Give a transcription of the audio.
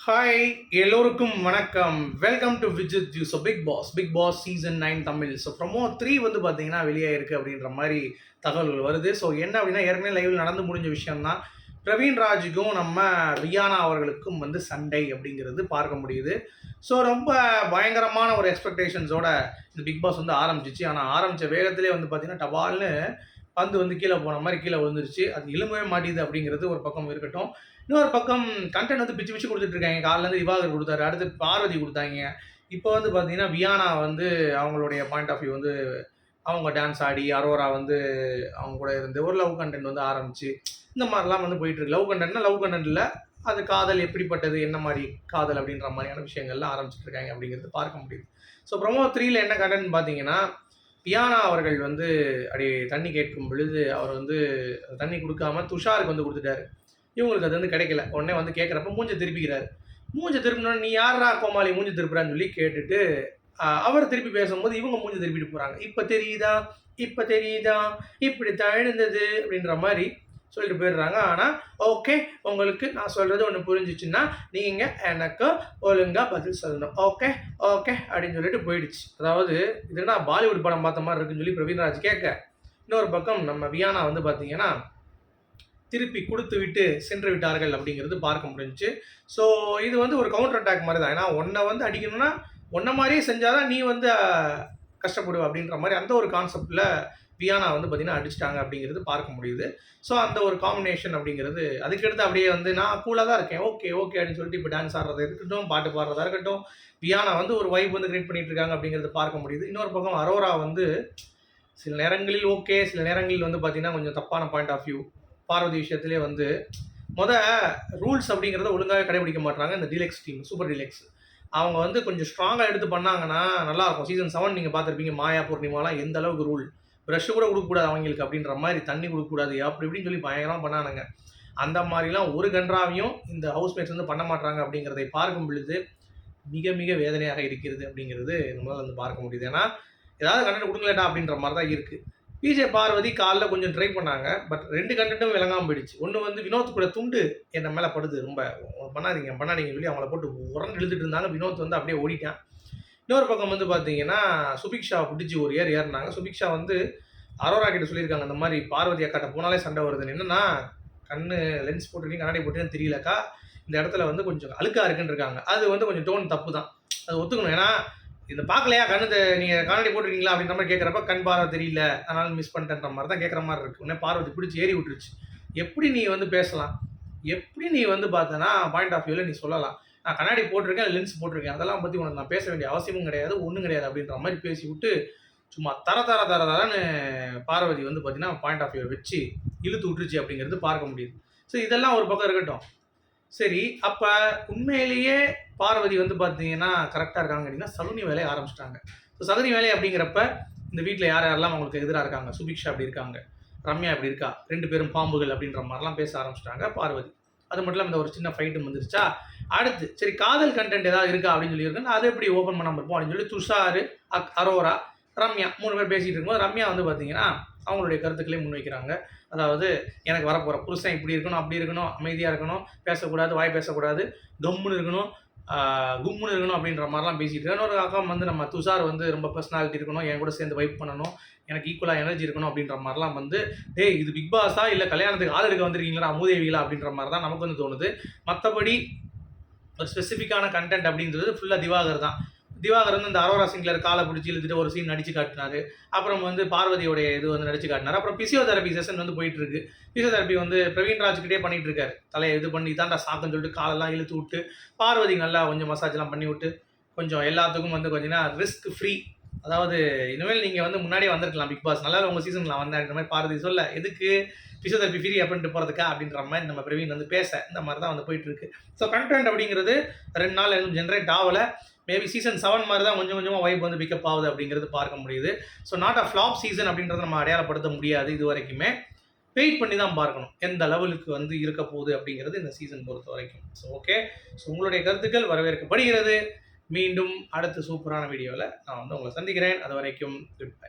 Hi, எல்லோருக்கும் வணக்கம். Welcome to Vijith you. So big boss season 9 தமிழ். ஸோ ப்ரொமோ 3 வந்து பார்த்தீங்கன்னா வெளியாயிருக்கு அப்படின்ற மாதிரி தகவல்கள் வருது. ஸோ என்ன அப்படின்னா, ஏற்கனவே லைவில் நடந்து முடிஞ்ச விஷயம் தான். பிரவீன் ராஜுக்கும் நம்ம ரியானா அவர்களுக்கும் வந்து சண்டை அப்படிங்கிறது பார்க்க முடியுது. ஸோ ரொம்ப பயங்கரமான ஒரு எக்ஸ்பெக்டேஷன்ஸோட இந்த பிக் பாஸ் வந்து ஆரம்பிச்சிச்சு. ஆனால் ஆரம்பித்த வேகத்திலே வந்து பார்த்தீங்கன்னா டபால்னு பந்து வந்து கீழே போன மாதிரி கீழே விழுந்துருச்சு. அது எழும்பவே மாட்டேங்குது அப்படிங்கிறது ஒரு பக்கம் இருக்கட்டும். இன்னொரு பக்கம் கண்டென்ட் வந்து பிச்சு பிச்சு கொடுத்துட்ருக்காங்க. காலையிலேருந்து திவாகர் கொடுத்தாரு, அடுத்து பார்வதி கொடுத்தாங்க. இப்போ வந்து பார்த்தீங்கன்னா வியானா வந்து அவங்களுடைய பாயிண்ட் ஆஃப் வியூ வந்து அவங்க டான்ஸ் ஆடி, அரோரா வந்து அவங்க கூட இருந்து ஒரு லவ் கண்டென்ட் வந்து ஆரம்பிச்சு இந்த மாதிரிலாம் வந்து போயிட்டுருக்கு. லவ் கண்டென்ட்னா லவ் கண்டென்ட் இல்லை, அது காதல் எப்படிப்பட்டது, என்ன மாதிரி காதல் அப்படின்ற மாதிரியான விஷயங்கள்லாம் ஆரம்பிச்சிட்ருக்காங்க அப்படிங்கிறது பார்க்க முடியுது. ஸோ ப்ரொமோ 3ல என்ன கண்டென்ட் பார்த்தீங்கன்னா, பியானா அவர்கள் வந்து அப்படியே தண்ணி கேட்கும் பொழுது அவர் வந்து தண்ணி கொடுக்காம துஷாருக்கு வந்து கொடுத்துட்டாரு. இவங்களுக்கு அது வந்து கிடைக்கல. உடனே வந்து கேட்குறப்ப மூஞ்ச திருப்பிக்கிறாரு. மூஞ்ச திருப்பினோடனே, நீ யாரா கோமாளி மூஞ்சி திருப்புறான்னு சொல்லி கேட்டுட்டு அவர் திருப்பி பேசும்போது இவங்க மூஞ்சி திருப்பிட்டு போகிறாங்க. இப்போ தெரியுதா, இப்போ தெரியுதா, இப்படித்தான் எழுந்தது அப்படின்ற மாதிரி சொல்லிட்டு போயிடுறாங்க. ஆனால் ஓகே, உங்களுக்கு நான் சொல்கிறது ஒன்று புரிஞ்சிச்சுன்னா நீங்கள் எனக்கு ஒழுங்காக பதில் சொல்லணும். ஓகே ஓகே அப்படின்னு சொல்லிட்டு போயிடுச்சு. அதாவது இதுனா பாலிவுட் படம் பார்த்த மாதிரி இருக்குன்னு சொல்லி பிரவீன்ராஜ் கேட்க, இன்னொரு பக்கம் நம்ம வியானா வந்து பார்த்தீங்கன்னா திருப்பி கொடுத்து விட்டு சென்று விட்டார்கள் அப்படிங்கிறது பார்க்க முடிஞ்சிச்சு. ஸோ இது வந்து ஒரு கவுண்டர் அட்டாக் மாதிரி தான். ஏன்னா உன்னை வந்து அடிக்கணும்னா உன்ன மாதிரியே செஞ்சாதான் நீ வந்து கஷ்டப்படுவ அப்படின்ற மாதிரி அந்த ஒரு கான்செப்டில் வியானா வந்து பார்த்தீங்கன்னா அடிச்சிட்டாங்க அப்படிங்கிறது பார்க்க முடியுது. ஸோ அந்த ஒரு காம்பினேஷன் அப்படிங்கிறது அதுக்கடுத்து அப்படியே வந்து நான் கூலாக தான் இருக்கேன், ஓகே ஓகே அப்படின்னு சொல்லிட்டு இப்போ டான்ஸ் ஆடுறதா இருக்கட்டும், பாட்டு பாடுறதா இருக்கட்டும், வியானா வந்து ஒரு வைப் வந்து கிரியேட் பண்ணிட்டு இருக்காங்க அப்படிங்கிறது பார்க்க முடியுது. இன்னொரு பக்கம் அரோரா வந்து சில நேரங்களில் ஓகே, சில நேரங்களில் வந்து பார்த்தீங்கன்னா கொஞ்சம் தப்பான பாயிண்ட் ஆஃப் வியூ. பார்வதி விஷயத்திலே வந்து ரூல்ஸ் அப்படிங்கிறத ஒழுங்காக கடைபிடிக்க மாட்டாங்க இந்த டீலக்ஸ் டீம், சூப்பர் டீலக்ஸ். அவங்க வந்து கொஞ்சம் ஸ்ட்ராங்காக எடுத்து பண்ணாங்கன்னா நல்லாயிருக்கும். சீசன் 7 நீங்கள் பார்த்துருப்பீங்க, மாயா பூர்ணிமாலாம் எந்த அளவுக்கு ரூல், ப்ரஷ் கூட கொடுக்கக்கூடாது அவங்களுக்கு அப்படின்ற மாதிரி, தண்ணி கொடுக்கக்கூடாது அப்படி இப்படின்னு சொல்லி பயங்கரமாக பண்ணானுங்க. அந்த மாதிரிலாம் ஒரு கன்றாவையும் இந்த ஹவுஸ்மேட்ஸ் வந்து பண்ண மாட்டாங்க அப்படிங்கிறதை பார்க்கும் பொழுது மிக மிக வேதனையாக இருக்கிறது அப்படிங்கிறது நம்மளால் வந்து பார்க்க முடியுது. ஏன்னா ஏதாவது கண்டென்ட் கொடுக்கலட்டா அப்படின்ற மாதிரி தான் இருக்குது. பிஜே பார்வதி காலைல கொஞ்சம் ட்ரை பண்ணாங்க, பட் 2 கண்டென்ட்டும் விளங்காமல் போயிடுச்சு. ஒன்று வந்து வினோத் கூட துண்டு என்ன மேலே படுது, ரொம்ப பண்ணாதீங்கன்னு சொல்லி அவங்கள போட்டு உரண்டு இழுத்துட்டு இருந்தாங்க. வினோத் வந்து அப்படியே ஓடிட்டான். இன்னொரு பக்கம் வந்து பார்த்தீங்கன்னா சுபிக்ஷா பிடிச்சி ஒரு ஏறினாங்க. சுபிக்ஷா வந்து அரோரா கிட்ட சொல்லியிருக்காங்க, இந்த மாதிரி பார்வதி அக்காட்ட போனாலே சண்டை வருதுன்னு. என்னன்னா, கண்ணு லென்ஸ் போட்டுருக்கீங்க, கண்ணாடி போட்டுன்னு தெரியலக்கா, இந்த இடத்துல வந்து கொஞ்சம் அழுக்கா இருக்குன்னு இருக்காங்க. அது வந்து கொஞ்சம் டோன் தப்பு தான், அது ஒத்துக்கணும். ஏன்னா இந்த பார்க்கலையா, நீங்கள் கண்ணாடி போட்டிருக்கீங்களா அப்படின்ற மாதிரி கேட்குறப்ப கண் பார்வை தெரியல, அதனால மிஸ் பண்ணிட்டேன்ற மாதிரி தான் கேட்குற மாதிரி இருக்குது. உடனே பார்வதி பிடிச்சி ஏறி விட்டுருச்சு. எப்படி நீ வந்து பேசலாம், எப்படி நீ வந்து பார்த்தனா பாயிண்ட் ஆஃப் வியூவில் நீ சொல்லலாம், நான் கண்ணாடி போட்டிருக்கேன், லென்ஸ் போட்டிருக்கேன், அதெல்லாம் பற்றி உனக்கு நான் பேச வேண்டிய அவசியமும் கிடையாது, ஒன்றும் கிடையாது அப்படின்ற மாதிரி பேசி விட்டு சும்மா தரன்னு பார்வதி வந்து பார்த்தீங்கன்னா பாயிண்ட் ஆஃப் வியூ வச்சு இழுத்து விட்டுருச்சு அப்படிங்கிறது பார்க்க முடியுது. ஸோ இதெல்லாம் ஒரு பக்கம் இருக்கட்டும். சரி, அப்போ உண்மையிலேயே பார்வதி வந்து பார்த்தீங்கன்னா கரெக்டாக இருக்காங்க அப்படின்னா சகுனி வேலையை ஆரம்பிச்சிட்டாங்க. ஸோ சகுனி வேலை அப்படிங்கிறப்ப இந்த வீட்டில் யார் யாரெல்லாம் அவங்களுக்கு எதிராக இருக்காங்க, சுபிக்ஷா அப்படி இருக்காங்க, ரம்யா இப்படி இருக்கா, 2 பேரும் பாம்புகள் அப்படின்ற மாதிரிலாம் பேச ஆரம்பிச்சிட்டாங்க பார்வதி. அது மட்டும் இல்லாமல் இந்த ஒரு சின்ன ஃபைட்டும் வந்துருச்சா. அடுத்து சரி, காதல் கண்டென்ட் ஏதாவது இருக்கா அப்படின்னு சொல்லியிருக்காங்க. அதை எப்படி ஓப்பன் பண்ணாமல் இருப்போம் அப்படின்னு சொல்லி துஷார், அரோரா, ரம்யா 3 பேர் பேசிகிட்டு இருக்கும்போது ரம்யா வந்து பார்த்தீங்கன்னா அவங்களுடைய கருத்துக்களே முன்வைக்கிறாங்க. அதாவது எனக்கு வரப்போகிற புருஷன் இப்படி இருக்கணும், அப்படி இருக்கணும், அமைதியாக இருக்கணும், பேசக்கூடாது, வாய் பேசக்கூடாது, கம்முன்னு இருக்கணும், கும்முன்னு இருக்கணும் அப்படின்ற மாதிரிலாம் பேசிகிட்டு இருக்காங்க. இன்னொரு அக்கம் வந்து நம்ம துஷார் வந்து ரொம்ப பர்சனாலிட்டி இருக்கணும், என் கூட சேர்ந்து வைப் பண்ணணும், எனக்கு ஈக்குவலாக எனர்ஜி இருக்கணும் அப்படின்ற மாதிரிலாம் வந்து, டேய் இது பிக் பாஸா இல்லை கல்யாணத்துக்கு ஆள் எடுக்க வந்திருக்கீங்களா மூதேவிகளா அப்படின்ற மாதிரி தான் நமக்கு வந்து தோணுது. மற்றபடி ஒரு ஸ்பெசிஃபிக்கான கண்டென்ட் அப்படின்றது ஃபுல்லாக திவாகர் தான். திவாகர் வந்து இந்த அரோரா சிங்லர் காலை பிடிச்சி இழுத்துட்டு ஒரு சீன் நடிச்சு காட்டினாரு. அப்புறம் வந்து பார்வதியோடைய இது வந்து நடிச்சு காட்டினார். அப்புறம் பிசியோதெரபி செஷன் வந்து போயிட்டு இருக்கு. பிசியோதெரபி வந்து பிரவீன் ராஜ்கிட்டே பண்ணிட்டு இருக்காரு. தலையை இது பண்ணி தாண்டா சாக்குன்னு சொல்லிட்டு காலெல்லாம் இழுத்து விட்டு பார்வதி நல்லா கொஞ்சம் மசாஜ்லாம் பண்ணி விட்டு கொஞ்சம் எல்லாத்துக்கும் வந்து கொஞ்சம்னா ரிஸ்க் ஃப்ரீ. அதாவது இனிமேல் நீங்கள் வந்து முன்னாடியே வந்திருக்கலாம் பிக் பாஸ், நல்லா உங்கள் சீசனில் நான் வந்தேன் மாதிரி பார்வதி சொல்ல, எதுக்கு பிசியோதெரபி ஃப்ரீ அப்படின்ட்டு போகிறதுக்கா அப்படின்ற மாதிரி நம்ம பிரவீன் வந்து பேச இந்த மாதிரி தான் வந்து போயிட்டு இருக்கு. ஸோ கண்டென்ட் அப்படிங்கிறது 2 நாள் எதுவும் ஜென்ரேட் ஆகலை. மேபி சீசன் 7 மாதிரி தான் கொஞ்சம் கொஞ்சமாக வைப் வந்து பிக்கப் ஆகுது அப்படிங்கிறது பார்க்க முடியுது. So not a flop season அப்படின்றத நம்ம அடையாளப்படுத்த முடியாது இது வரைக்குமே. வெயிட் பண்ணி தான் பார்க்கணும் எந்த லெவலுக்கு வந்து இருக்க போகுது அப்படிங்கிறது இந்த சீசன் பொறுத்த வரைக்கும். ஸோ ஓகே, ஸோ உங்களுடைய கருத்துக்கள் வரவேற்கப்படுகிறது. மீண்டும் அடுத்த சூப்பரான வீடியோவில் நான் வந்து உங்களை சந்திக்கிறேன். அது வரைக்கும் குட் பை.